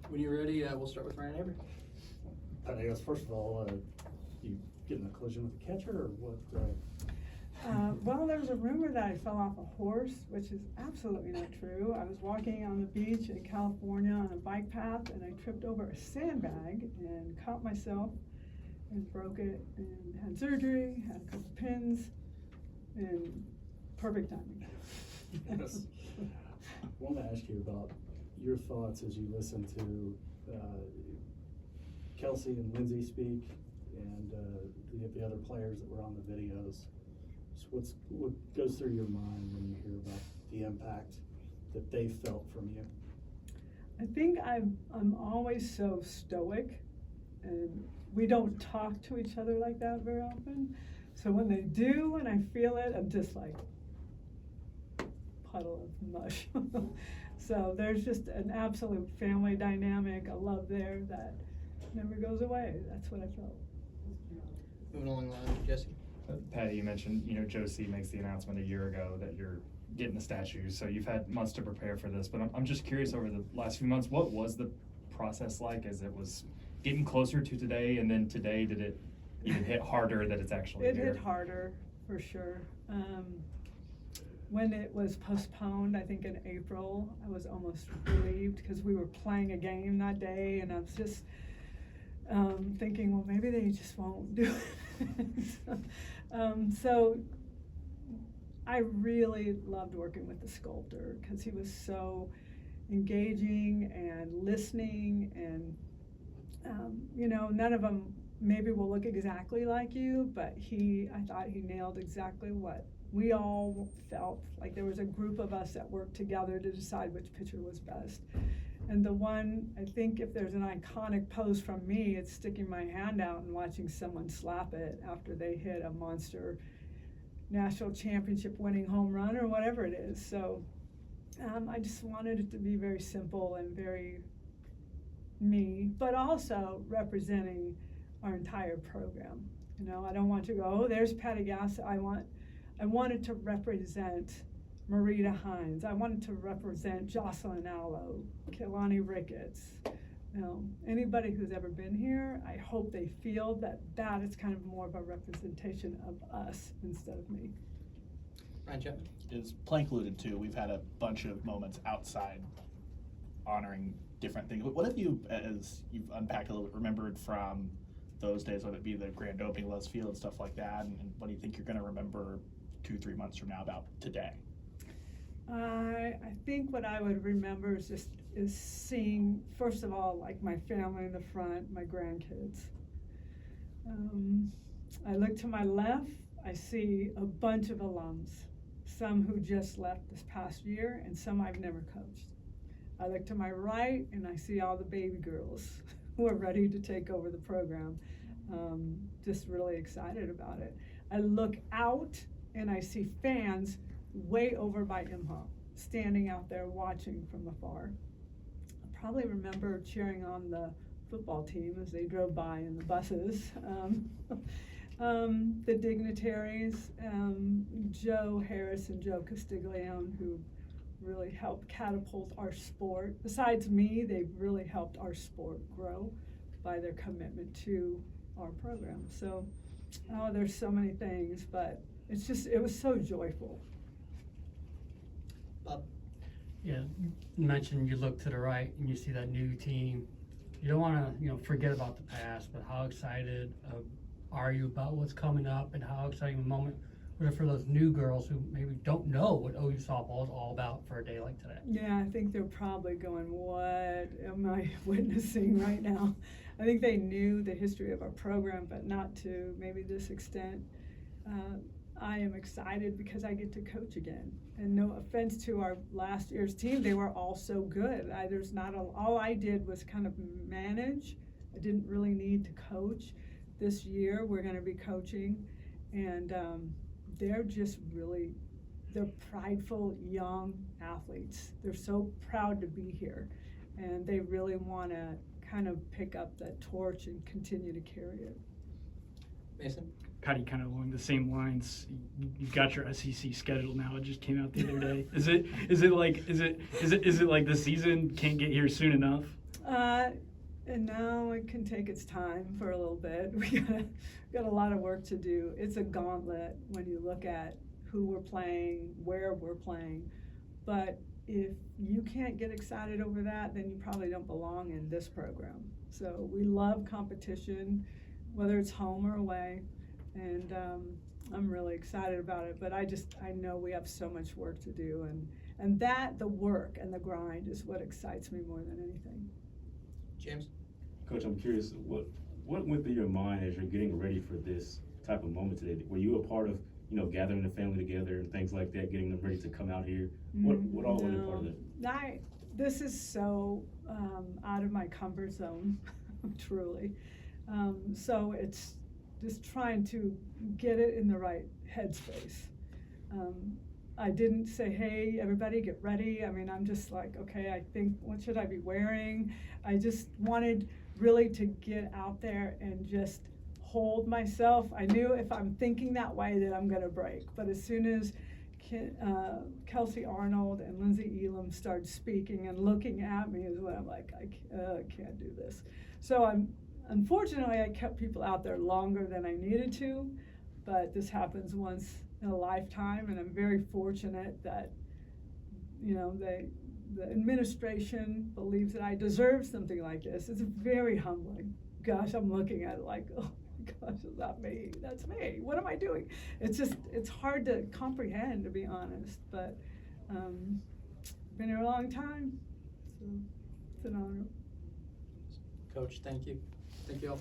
When you're ready, we'll start with Ryan Avery. I guess first of all, you get in a collision with the catcher, or what? Well, there was a rumor that I fell off a horse, which is absolutely not true. I was walking on the beach in California on a bike path, and I tripped over a sandbag and caught myself and broke it, and had surgery, had a couple pins, and perfect timing. Yes. I want to ask you about your thoughts as you listen to Kelsey and Lindsay speak, and the other players that were on the videos. So what goes through your mind when you hear about the impact that they felt from you? I think I'm always so stoic, and we don't talk to each other like that very often. So when they do, and I feel it, I'm just like puddle of mush. So there's just an absolute family dynamic, a love there that never goes away. That's what I felt. Moving along the line, Jesse. Patty, you mentioned, Josie makes the announcement a year ago that you're getting the statues, so you've had months to prepare for this, but I'm just curious, over the last few months, what was the process like as it was getting closer to today, and then today, did it even hit harder that it's actually It here? hit harder, for sure. When it was postponed, I think in April, I was almost relieved because we were playing a game that day, and I was just thinking, well, maybe they just won't do it. So I really loved working with the sculptor because he was so engaging and listening, and none of them maybe will look exactly like you, but I thought he nailed exactly what we all felt. Like there was a group of us that worked together to decide which picture was best. And the one, I think if there's an iconic pose from me, it's sticking my hand out and watching someone slap it after they hit a monster national championship winning home run or whatever it is. So I just wanted it to be very simple and very me, but also representing our entire program. I don't want to go, oh, there's Patty Gasso. I wanted to represent Marita Hines. I wanted to represent Jocelyn Allo, Kehlani Ricketts. Anybody who's ever been here, I hope they feel that is kind of more of a representation of us instead of me. Ryan Chapman. As Plank alluded to, we've had a bunch of moments outside honoring different things. What have you, as you've unpacked a little bit, remembered from those days, whether it be the grand opening, Les Field, stuff like that, and what do you think you're going to remember 2-3 months from now about today? I think what I would remember is seeing, first of all, like my family in the front, my grandkids. I look to my left, I see a bunch of alums, some who just left this past year and some I've never coached. I look to my right and I see all the baby girls who are ready to take over the program. Just really excited about it. I look out and I see fans way over by Imha, standing out there watching from afar. I probably remember cheering on the football team as they drove by in the buses. The dignitaries, Joe Harris and Joe Castiglione, who really helped catapult our sport. Besides me, they've really helped our sport grow by their commitment to our program. So, there's so many things, but it was so joyful. Bob. Yeah, you mentioned you look to the right and you see that new team. You don't want to, forget about the past, but how excited are you about what's coming up, and how exciting a moment was it for those new girls who maybe don't know what OU softball is all about for a day like today? Yeah, I think they're probably going, what am I witnessing right now? I think they knew the history of our program, but not to maybe this extent. I am excited because I get to coach again. And no offense to our last year's team, they were all so good. All I did was kind of manage. I didn't really need to coach. This year we're going to be coaching, and they're prideful young athletes. They're so proud to be here, and they really want to kind of pick up that torch and continue to carry it. Mason. Patty, kind of along the same lines, you've got your SEC schedule now. It just came out the other day. Is it like the season can't get here soon enough? And now it can take its time for a little bit. We got a lot of work to do. It's a gauntlet when you look at who we're playing, where we're playing. But if you can't get excited over that, then you probably don't belong in this program. So we love competition, whether it's home or away. And I'm really excited about it. But I know we have so much work to do. And that, the work and the grind is what excites me more than anything. James? Coach, I'm curious, what went through your mind as you're getting ready for this type of moment today? Were you a part of, gathering the family together and things like that, getting them ready to come out here? What all went in part of that? This is so out of my comfort zone, truly. So it's just trying to get it in the right headspace. I didn't say, hey, everybody get ready. I mean, I'm just like, okay, I think, what should I be wearing? I just wanted really to get out there and just hold myself. I knew if I'm thinking that way that I'm gonna break. But as soon as Kelsey Arnold and Lindsay Elam started speaking and looking at me is when I'm like, I can't do this. So unfortunately, I kept people out there longer than I needed to, but this happens once in a lifetime, and I'm very fortunate that, the administration believes that I deserve something like this. It's very humbling. Gosh, I'm looking at it like, oh my gosh, it's not me, that's me. What am I doing? It's hard to comprehend, to be honest, but been here a long time, so it's an honor. Coach, thank you. Thank you all.